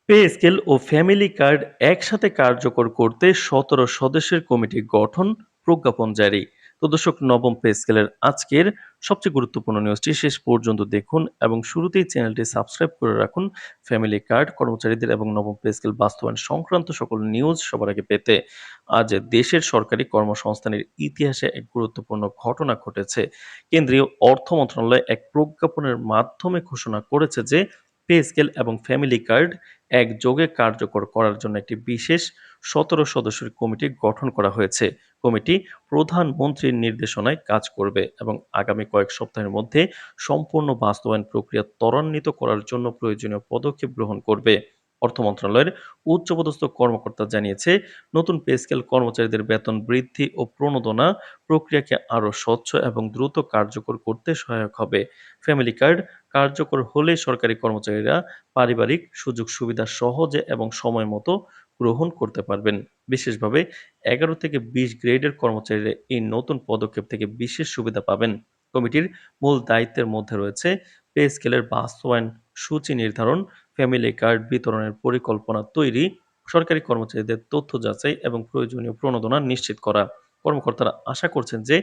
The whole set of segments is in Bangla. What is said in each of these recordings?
পে স্কেল ও ফ্যামিলি কার্ড একসাথে কার্যকর করতে ১৭ সদস্যের কমিটি গঠন, প্রজ্ঞাপন জারি। তো দর্শক, নবম পে স্কেলের আজকের সবচেয়ে গুরুত্বপূর্ণ নিউজটি শেষ পর্যন্ত দেখুন এবং শুরুতেই চ্যানেলটি সাবস্ক্রাইব করে রাখুন ফ্যামিলি কার্ড কর্মচারীদের এবং নবম পে স্কেল বাস্তবায়ন সংক্রান্ত সকল নিউজ সবার আগে পেতে। আজ দেশের সরকারি কর্মসংস্থানের ইতিহাসে এক গুরুত্বপূর্ণ ঘটনা ঘটেছে। কেন্দ্রীয় অর্থ মন্ত্রণালয় এক প্রজ্ঞাপনের মাধ্যমে ঘোষণা করেছে যে পে স্কেল এবং ফ্যামিলি কার্ড একযোগে কার্যকর করার জন্য একটি বিশেষ ১৭ সদস্যের কমিটি গঠন করা হয়েছে। কমিটি প্রধানমন্ত্রীর নির্দেশনায় কাজ করবে এবং আগামী কয়েক সপ্তাহের মধ্যে সম্পূর্ণ বাস্তবায়ন প্রক্রিয়া ত্বরান্বিত করার জন্য প্রয়োজনীয় পদক্ষেপ গ্রহণ করবে। অর্থ মন্ত্রণালয়ের উচ্চপদস্থ কর্মকর্তা জানিয়েছে, নতুন পে স্কেল কর্মচারীদের বেতন বৃদ্ধি ও প্রণোদনা প্রক্রিয়াকে আরও স্বচ্ছ এবং দ্রুত কার্যকর করতে সহায়ক হবে। ফ্যামিলি কার্ড কার্যকর হলে সরকারি কর্মচারীরা পারিবারিক সুযোগ-সুবিধা সহজে এবং সময়মতো গ্রহণ করতে পারবেন। বিশেষভাবে ১১ থেকে ২০ গ্রেডের কর্মচারীরা এই নতুন পদক্ষেপ থেকে বিশেষ সুবিধা পাবেন। কমিটির মূল দায়িত্বের মধ্যে রয়েছে পে স্কেলের বাস্তবায়ন সূচি নির্ধারণ, ফ্যামিলি কার্ড বিতরণের পরিকল্পনা তৈরি, সরকারি কর্মচারীদের তথ্য যাচাই এবং প্রয়োজনীয় প্রণোদনা নিশ্চিত করা। কর্মকর্তারা আশা করছেন যে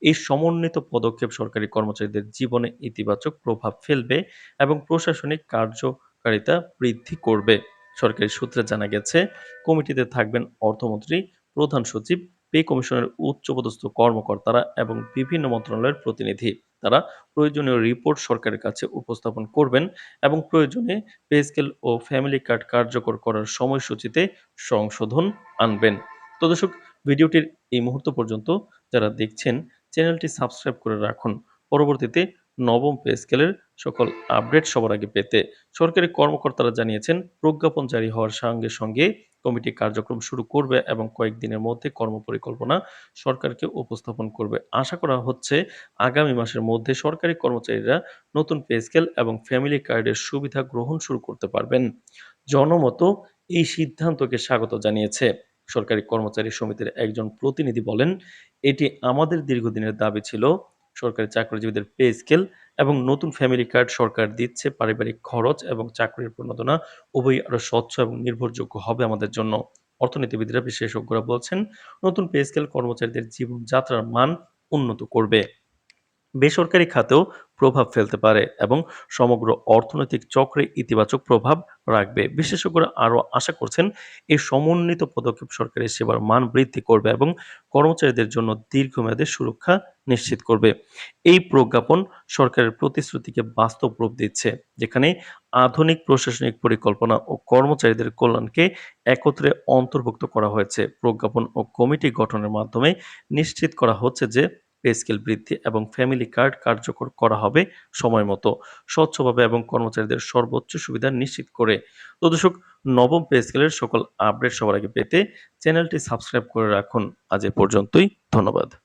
এই সমন্বিত পদক্ষেপ সরকারি কর্মচারীদের জীবনে ইতিবাচক প্রভাব ফেলবে এবং প্রশাসনিক কার্যকারিতা বৃদ্ধি করবে। সরকারি সূত্রে জানা গেছে, কমিটিতে থাকবেন অর্থমন্ত্রী, প্রধান সচিব, পে কমিশনের উচ্চপদস্থ কর্মকর্তারা এবং বিভিন্ন মন্ত্রণালয়ের প্রতিনিধি। তারা প্রয়োজনীয় রিপোর্ট সরকারের কাছে উপস্থাপন করবেন এবং প্রয়োজনে পে স্কেল ও ফ্যামিলি কার্ড কার্যকর করার সময়সূচিতে সংশোধন আনবেন। তো দর্শক, ভিডিওটির এই মুহূর্ত পর্যন্ত যারা দেখছেন, চ্যানেলটি সাবস্ক্রাইব করে রাখুন। পরবর্তীতে নবম পে স্কেলের সকল আপডেট সবার আগে পেতে। সরকারি কর্মকর্তারা জানিয়েছেন, প্রজ্ঞাপন জারি হওয়ার সঙ্গে সঙ্গে কমিটি কার্যক্রম শুরু করবে এবং কয়েকদিনের মধ্যে কর্মপরিকল্পনা সরকারকে উপস্থাপন করবে। আশা করা হচ্ছে আগামী মাসের মধ্যে সরকারি কর্মচারীরা নতুন পে স্কেল এবং ফ্যামিলি কার্ডের সুবিধা গ্রহণ শুরু করতে পারবেন। জনমত এই সিদ্ধান্তকে স্বাগত জানিয়েছে। সরকারি কর্মচারী সমিতির একজন প্রতিনিধি বলেন, এটি আমাদের দীর্ঘদিনের দাবি ছিল। সরকারি চাকরিজীবীদের পে স্কেল এবং নতুন ফ্যামিলি কার্ড সরকার দিচ্ছে, পারিবারিক খরচ এবং চাকরির প্রণোদনা উভয়ই আরো স্বচ্ছ এবং নির্ভরযোগ্য হবে আমাদের জন্য। অর্থনীতিবিদরা, বিশেষজ্ঞরা বলছেন, নতুন পে স্কেল কর্মচারীদের জীবনযাত্রার মান উন্নত করবে, বেসরকারি খাতেও প্রভাব ফেলতে পারে এবং সমগ্র অর্থনৈতিক চক্রে ইতিবাচক প্রভাব রাখবে। বিশেষজ্ঞরা আরও আশা করছেন, এই সমন্বিত পদক্ষেপ সরকারি সেবার মান বৃদ্ধি করবে এবং কর্মচারীদের জন্য দীর্ঘমেয়াদী সুরক্ষা নিশ্চিত করবে। এই প্রজ্ঞাপন সরকারের প্রতিশ্রুতিকে বাস্তব রূপ দিচ্ছে, যেখানে আধুনিক প্রশাসনিক পরিকল্পনা ও কর্মচারীদের কল্যাণকে একত্রে অন্তর্ভুক্ত করা হয়েছে। প্রজ্ঞাপন ও কমিটি গঠনের মাধ্যমে নিশ্চিত করা হচ্ছে যে পে স্কেল বৃদ্ধি এবং ফ্যামিলি কার্ড কার্যকর করা হবে সময় মতো, স্বচ্ছভাবে এবং কর্মচারীদের সর্বোচ্চ সুবিধা নিশ্চিত করে। তো দর্শক, নবম পে স্কেলের সকল আপডেট সবার আগে পেতে চ্যানেলটি সাবস্ক্রাইব করে রাখুন। আজ এ পর্যন্তই। ধন্যবাদ।